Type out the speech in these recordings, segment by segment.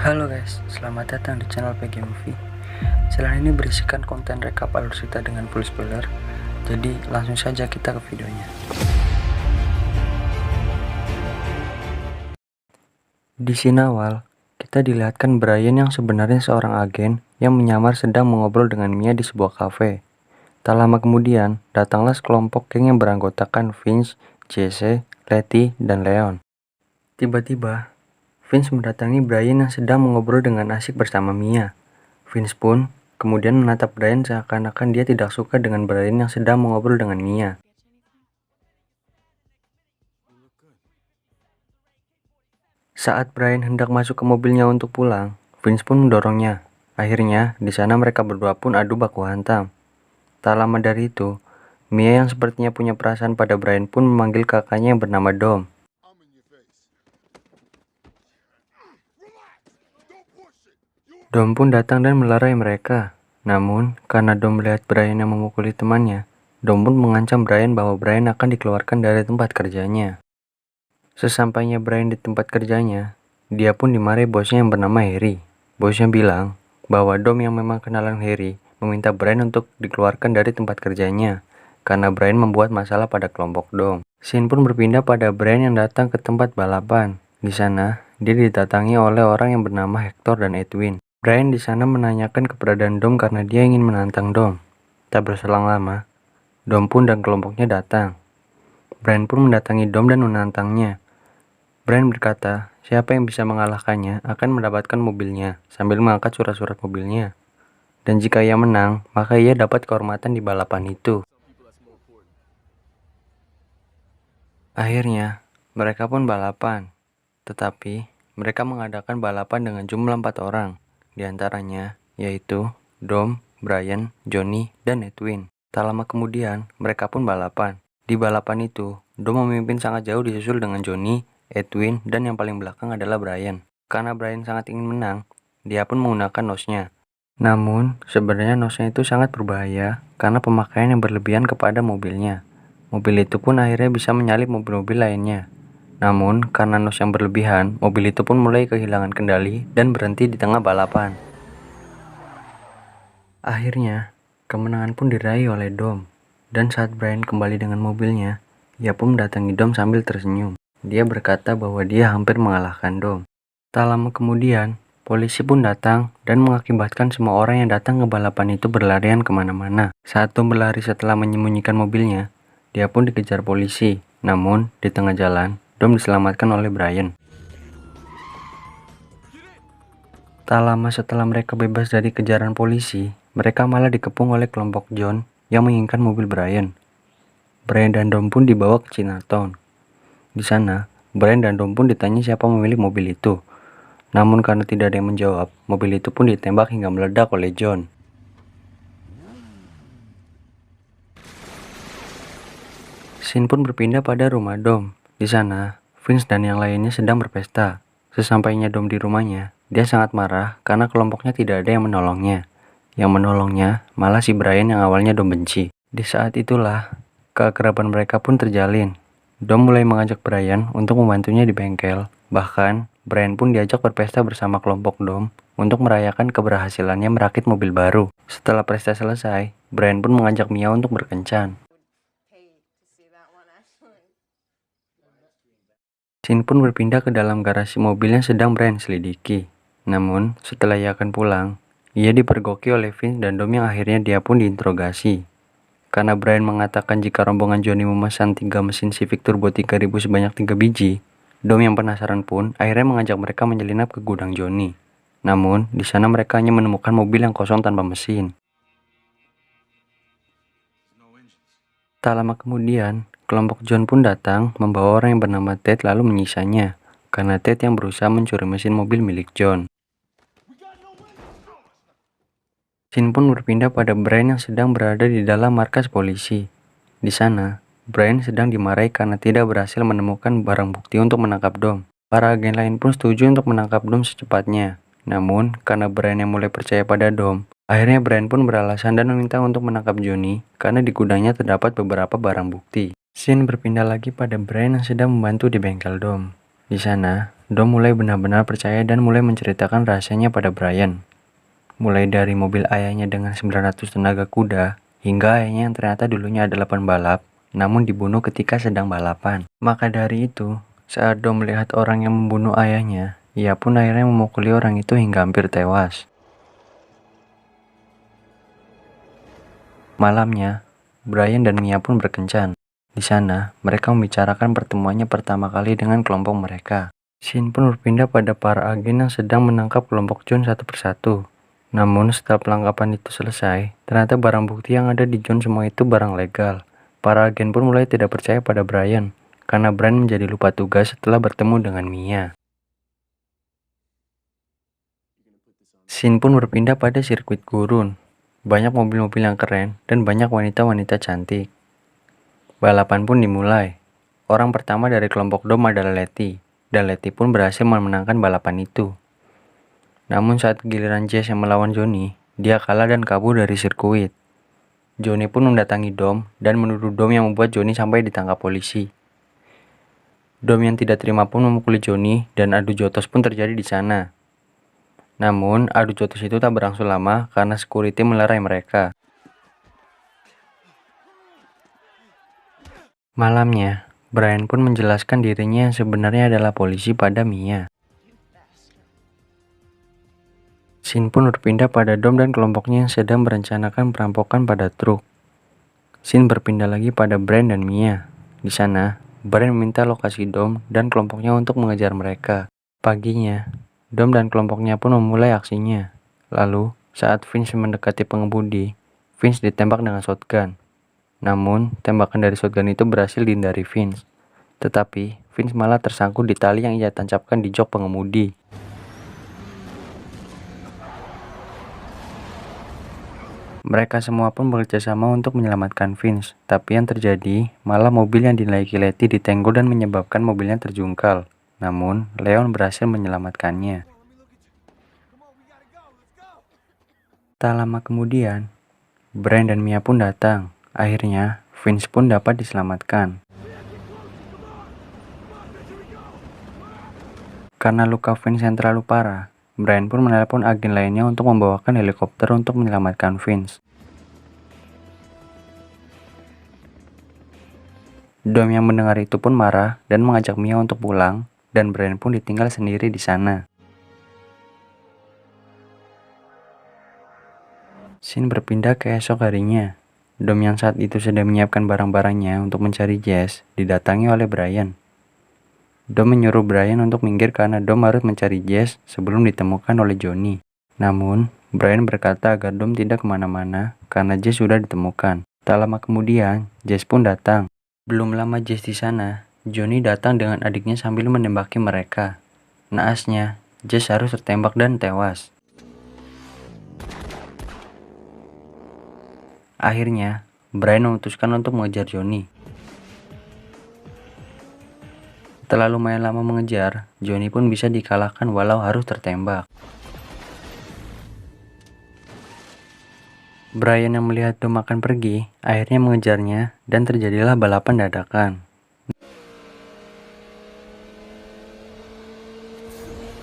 Halo guys, selamat datang di channel PG Movie. Channel ini berisikan konten rekap alur cerita dengan full spoiler. Jadi langsung saja kita ke videonya. Di scene awal, kita dilihatkan Brian yang sebenarnya seorang agen yang menyamar sedang mengobrol dengan Mia di sebuah kafe. Tak lama kemudian, datanglah sekelompok geng yang beranggotakan Vince, Jesse, Letty, dan Leon. Tiba-tiba, Vince mendatangi Brian yang sedang mengobrol dengan asik bersama Mia. Vince pun kemudian menatap Brian seakan-akan dia tidak suka dengan Brian yang sedang mengobrol dengan Mia. Saat Brian hendak masuk ke mobilnya untuk pulang, Vince pun mendorongnya. Akhirnya, di sana mereka berdua pun adu baku hantam. Tak lama dari itu, Mia yang sepertinya punya perasaan pada Brian pun memanggil kakaknya yang bernama Dom. Dom pun datang dan melerai mereka. Namun, karena Dom melihat Brian yang memukuli temannya, Dom pun mengancam Brian bahwa Brian akan dikeluarkan dari tempat kerjanya. Sesampainya Brian di tempat kerjanya, dia pun dimarahi bosnya yang bernama Harry. Bosnya bilang bahwa Dom yang memang kenalan Harry meminta Brian untuk dikeluarkan dari tempat kerjanya karena Brian membuat masalah pada kelompok Dom. Scene pun berpindah pada Brian yang datang ke tempat balapan. Di sana, dia didatangi oleh orang yang bernama Hector dan Edwin. Brian di sana menanyakan keberadaan Dom karena dia ingin menantang Dom. Tak berselang lama, Dom pun dan kelompoknya datang. Brian pun mendatangi Dom dan menantangnya. Brian berkata, siapa yang bisa mengalahkannya akan mendapatkan mobilnya sambil mengangkat surat-surat mobilnya. Dan jika ia menang, maka ia dapat kehormatan di balapan itu. Akhirnya, mereka pun balapan. Tetapi, mereka mengadakan balapan dengan jumlah 4 orang. Di antaranya, yaitu Dom, Brian, Johnny, dan Edwin. Tak lama kemudian, mereka pun balapan. Di balapan itu, Dom memimpin sangat jauh disusul dengan Johnny, Edwin, dan yang paling belakang adalah Brian. Karena Brian sangat ingin menang, dia pun menggunakan nosnya. Namun, sebenarnya nosnya itu sangat berbahaya karena pemakaian yang berlebihan kepada mobilnya. Mobil itu pun akhirnya bisa menyalip mobil-mobil lainnya. Namun, karena nos yang berlebihan, mobil itu pun mulai kehilangan kendali dan berhenti di tengah balapan. Akhirnya, kemenangan pun diraih oleh Dom. Dan saat Brian kembali dengan mobilnya, ia pun mendatangi Dom sambil tersenyum. Dia berkata bahwa dia hampir mengalahkan Dom. Tak lama kemudian, polisi pun datang dan mengakibatkan semua orang yang datang ke balapan itu berlarian kemana-mana. Saat Dom berlari setelah menyembunyikan mobilnya, dia pun dikejar polisi. Namun, di tengah jalan, Dom diselamatkan oleh Brian. Tak lama setelah mereka bebas dari kejaran polisi, mereka malah dikepung oleh kelompok John yang menginginkan mobil Brian. Brian dan Dom pun dibawa ke Chinatown. Di sana, Brian dan Dom pun ditanya siapa pemilik mobil itu. Namun karena tidak ada yang menjawab, mobil itu pun ditembak hingga meledak oleh John. Scene pun berpindah pada rumah Dom. Di sana, Vince dan yang lainnya sedang berpesta. Sesampainya Dom di rumahnya, dia sangat marah karena kelompoknya tidak ada yang menolongnya. Yang menolongnya malah si Brian yang awalnya Dom benci. Di saat itulah, keakraban mereka pun terjalin. Dom mulai mengajak Brian untuk membantunya di bengkel. Bahkan, Brian pun diajak berpesta bersama kelompok Dom untuk merayakan keberhasilannya merakit mobil baru. Setelah pesta selesai, Brian pun mengajak Mia untuk berkencan. Scene pun berpindah ke dalam garasi mobil yang sedang Brian selidiki. Namun, setelah ia akan pulang, ia dipergoki oleh Vince dan Dom yang akhirnya dia pun diinterogasi. Karena Brian mengatakan jika rombongan Johnny memesan 3 mesin Civic Turbo 3000 sebanyak 3 biji, Dom yang penasaran pun akhirnya mengajak mereka menyelinap ke gudang Johnny. Namun, di sana mereka hanya menemukan mobil yang kosong tanpa mesin. Tak lama kemudian, kelompok John pun datang membawa orang yang bernama Ted lalu menyisanya, karena Ted yang berusaha mencuri mesin mobil milik John. Scene pun berpindah pada Brian yang sedang berada di dalam markas polisi. Di sana, Brian sedang dimarahi karena tidak berhasil menemukan barang bukti untuk menangkap Dom. Para agen lain pun setuju untuk menangkap Dom secepatnya. Namun, karena Brian yang mulai percaya pada Dom, akhirnya Brian pun beralasan dan meminta untuk menangkap Johnny karena di gudangnya terdapat beberapa barang bukti. Scene berpindah lagi pada Brian yang sedang membantu di bengkel Dom. Di sana, Dom mulai benar-benar percaya dan mulai menceritakan rahasianya pada Brian. Mulai dari mobil ayahnya dengan 900 tenaga kuda, hingga ayahnya yang ternyata dulunya adalah pembalap, namun dibunuh ketika sedang balapan. Maka dari itu, saat Dom melihat orang yang membunuh ayahnya, ia pun akhirnya memukuli orang itu hingga hampir tewas. Malamnya, Brian dan Mia pun berkencan. Di sana, mereka membicarakan pertemuannya pertama kali dengan kelompok mereka. Scene pun berpindah pada para agen yang sedang menangkap kelompok John satu persatu. Namun setelah penangkapan itu selesai, ternyata barang bukti yang ada di John semua itu barang legal. Para agen pun mulai tidak percaya pada Brian, karena Brian menjadi lupa tugas setelah bertemu dengan Mia. Scene pun berpindah pada sirkuit gurun. Banyak mobil-mobil yang keren dan banyak wanita-wanita cantik. Balapan pun dimulai. Orang pertama dari kelompok Dom adalah Letty, dan Letty pun berhasil memenangkan balapan itu. Namun saat giliran Jess yang melawan Johnny, dia kalah dan kabur dari sirkuit. Johnny pun mendatangi Dom dan menuduh Dom yang membuat Johnny sampai ditangkap polisi. Dom yang tidak terima pun memukuli Johnny dan adu jotos pun terjadi di sana. Namun, adu jotos itu tak berlangsung lama karena security melerai mereka. Malamnya, Brian pun menjelaskan dirinya yang sebenarnya adalah polisi pada Mia. Scene pun berpindah pada Dom dan kelompoknya yang sedang merencanakan perampokan pada truk. Scene berpindah lagi pada Brian dan Mia. Di sana, Brian meminta lokasi Dom dan kelompoknya untuk mengejar mereka. Paginya, Dom dan kelompoknya pun memulai aksinya. Lalu, saat Vince mendekati pengemudi, Vince ditembak dengan shotgun. Namun, tembakan dari shotgun itu berhasil dihindari Vince. Tetapi, Vince malah tersangkut di tali yang ia tancapkan di jok pengemudi. Mereka semua pun bekerja sama untuk menyelamatkan Vince, tapi yang terjadi malah mobil yang dinaiki Letty ditenggol dan menyebabkan mobilnya terjungkal. Namun, Leon berhasil menyelamatkannya. Tak lama kemudian, Brian dan Mia pun datang. Akhirnya, Vince pun dapat diselamatkan. Karena luka Vince yang terlalu parah, Brian pun menelpon agen lainnya untuk membawakan helikopter untuk menyelamatkan Vince. Dom yang mendengar itu pun marah dan mengajak Mia untuk pulang, dan Brian pun ditinggal sendiri di sana. Scene berpindah ke esok harinya. Dom yang saat itu sedang menyiapkan barang-barangnya untuk mencari Jess didatangi oleh Brian. Dom menyuruh Brian untuk minggir karena Dom harus mencari Jess sebelum ditemukan oleh Johnny. Namun, Brian berkata agar Dom tidak kemana-mana karena Jess sudah ditemukan. Tak lama kemudian, Jess pun datang. Belum lama Jess di sana, Johnny datang dengan adiknya sambil menembaki mereka. Naasnya, Jess harus tertembak dan tewas. Akhirnya, Brian memutuskan untuk mengejar Johnny. Setelah lumayan lama mengejar, Johnny pun bisa dikalahkan walau harus tertembak. Brian yang melihat Dom akan pergi, akhirnya mengejarnya dan terjadilah balapan dadakan.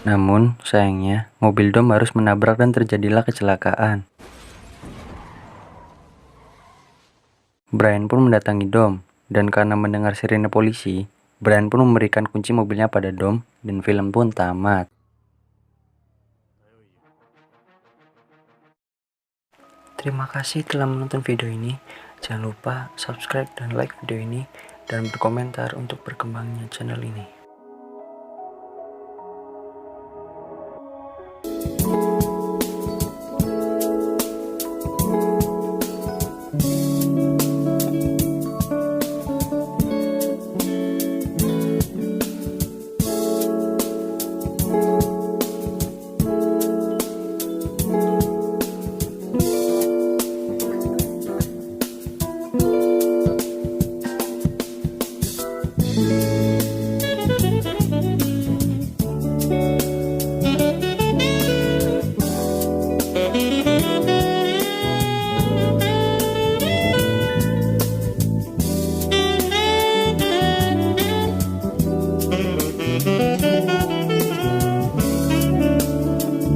Namun, sayangnya, mobil Dom harus menabrak dan terjadilah kecelakaan. Brian pun mendatangi Dom, dan karena mendengar sirene polisi, Brian pun memberikan kunci mobilnya pada Dom, dan film pun tamat. Terima kasih telah menonton video ini. Jangan lupa subscribe dan like video ini, dan berkomentar untuk berkembangnya channel ini.